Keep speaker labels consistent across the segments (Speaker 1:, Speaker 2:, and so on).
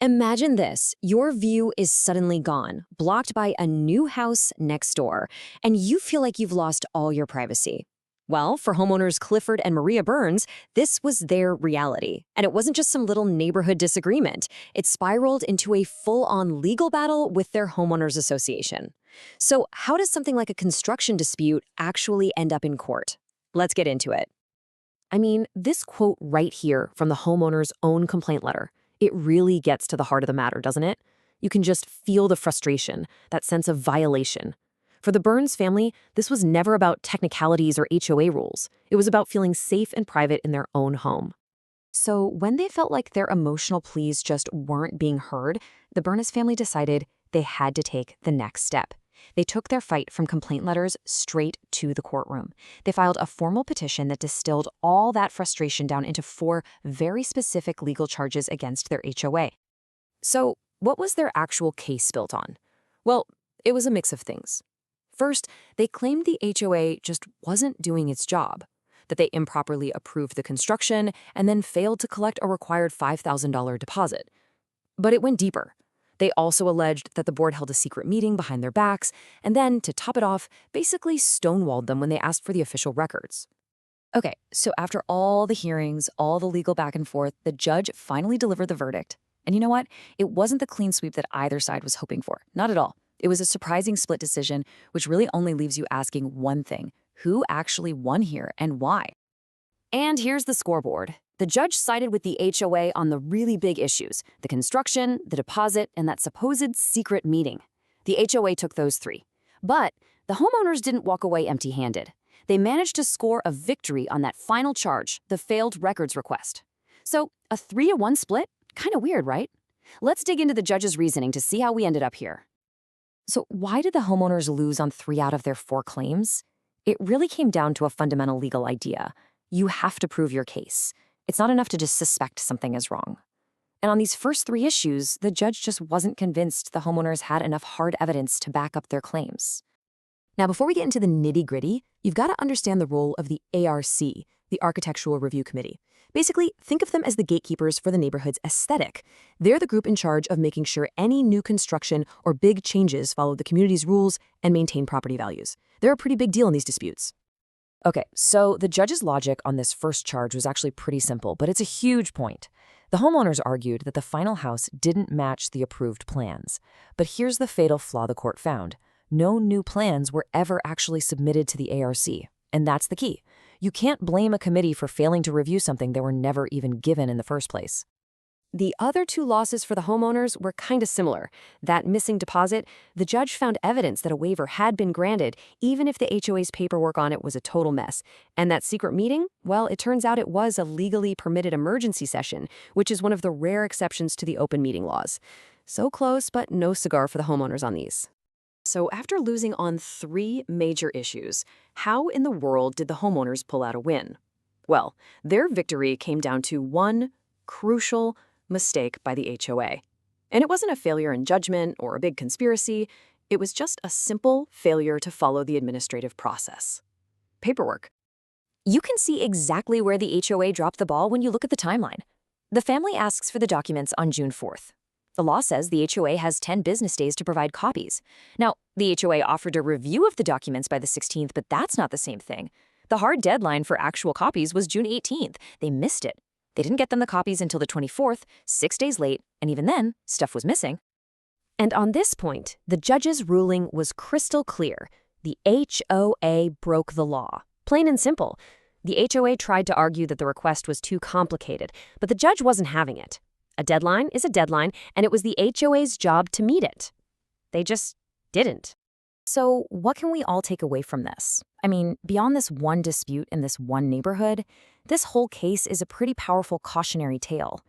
Speaker 1: Imagine this. Your view is suddenly gone, blocked by a new house next door, and you feel like you've lost all your privacy. Well, for homeowners Clifford and Maria Burns, this was their reality. And it wasn't just some little neighborhood disagreement. It spiraled into a full-on legal battle with their homeowners association. So how does something like a construction dispute actually end up in court? Let's get into it. I mean, this quote right here from the homeowner's own complaint letter, it really gets to the heart of the matter, doesn't it? You can just feel the frustration, that sense of violation. For the Burns family, this was never about technicalities or HOA rules. It was about feeling safe and private in their own home. So when they felt like their emotional pleas just weren't being heard, the Burns family decided they had to take the next step. They took their fight from complaint letters straight to the courtroom. They filed a formal petition that distilled all that frustration down into 4 very specific legal charges against their HOA. So, what was their actual case built on? Well, it was a mix of things. First, they claimed the HOA just wasn't doing its job, that they improperly approved the construction and then failed to collect a required $5,000 deposit. But it went deeper. They also alleged that the board held a secret meeting behind their backs, and then, to top it off, basically stonewalled them when they asked for the official records. Okay, so after all the hearings, all the legal back and forth, the judge finally delivered the verdict. And you know what? It wasn't the clean sweep that either side was hoping for. Not at all. It was a surprising split decision, which really only leaves you asking one thing: who actually won here and why? And here's the scoreboard. The judge sided with the HOA on the really big issues: the construction, the deposit, and that supposed secret meeting. The HOA took those 3. But the homeowners didn't walk away empty-handed. They managed to score a victory on that final charge, the failed records request. So a 3-1 split? Kind of weird, right? Let's dig into the judge's reasoning to see how we ended up here. So why did the homeowners lose on 3 out of their 4 claims? It really came down to a fundamental legal idea. You have to prove your case. It's not enough to just suspect something is wrong. And on these first 3 issues, the judge just wasn't convinced the homeowners had enough hard evidence to back up their claims. Now, before we get into the nitty-gritty, you've got to understand the role of the ARC, the Architectural Review Committee. Basically, think of them as the gatekeepers for the neighborhood's aesthetic. They're the group in charge of making sure any new construction or big changes follow the community's rules and maintain property values. They're a pretty big deal in these disputes. Okay, so the judge's logic on this first charge was actually pretty simple, but it's a huge point. The homeowners argued that the final house didn't match the approved plans. But here's the fatal flaw the court found. No new plans were ever actually submitted to the ARC. And that's the key. You can't blame a committee for failing to review something they were never even given in the first place. The other 2 losses for the homeowners were kind of similar. That missing deposit, the judge found evidence that a waiver had been granted, even if the HOA's paperwork on it was a total mess. And that secret meeting, well, it turns out it was a legally permitted emergency session, which is one of the rare exceptions to the open meeting laws. So close, but no cigar for the homeowners on these. So after losing on 3 major issues, how in the world did the homeowners pull out a win? Well, their victory came down to one crucial mistake by the HOA. And it wasn't a failure in judgment or a big conspiracy. It was just a simple failure to follow the administrative process. Paperwork. You can see exactly where the HOA dropped the ball when you look at the timeline. The family asks for the documents on June 4th. The law says the HOA has 10 business days to provide copies. Now, the HOA offered a review of the documents by the 16th, but that's not the same thing. The hard deadline for actual copies was June 18th. They missed it. They didn't get them the copies until the 24th, 6 days late, and even then, stuff was missing. And on this point, the judge's ruling was crystal clear. The HOA broke the law. Plain and simple. The HOA tried to argue that the request was too complicated, but the judge wasn't having it. A deadline is a deadline, and it was the HOA's job to meet it. They just didn't. So what can we all take away from this? I mean, beyond this one dispute in this one neighborhood, this whole case is a pretty powerful cautionary tale.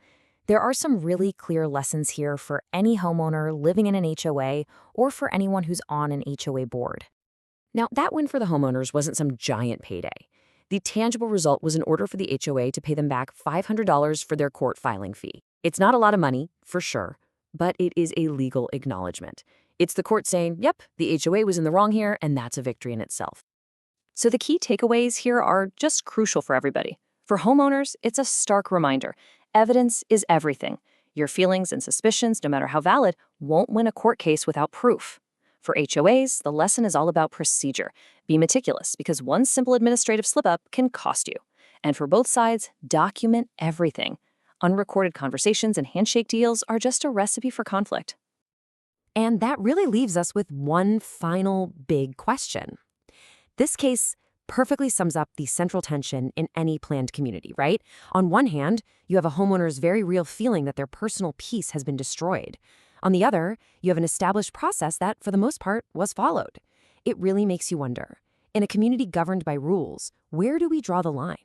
Speaker 1: There are some really clear lessons here for any homeowner living in an HOA or for anyone who's on an HOA board. Now, that win for the homeowners wasn't some giant payday. The tangible result was an order for the HOA to pay them back $500 for their court filing fee. It's not a lot of money, for sure, but it is a legal acknowledgement. It's the court saying, yep, the HOA was in the wrong here, and that's a victory in itself. So the key takeaways here are just crucial for everybody. For homeowners, it's a stark reminder. Evidence is everything.
Speaker 2: Your feelings and suspicions, no matter how valid, won't win a court case without proof. For HOAs, the lesson is all about procedure. Be meticulous, because one simple administrative slip-up can cost you. And for both sides, document everything. Unrecorded conversations and handshake deals are just a recipe for conflict.
Speaker 3: And that really leaves us with one final big question. This case perfectly sums up the central tension in any planned community, right? On one hand, you have a homeowner's very real feeling that their personal peace has been destroyed. On the other, you have an established process that, for the most part, was followed. It really makes you wonder, in a community governed by rules, where do we draw the line?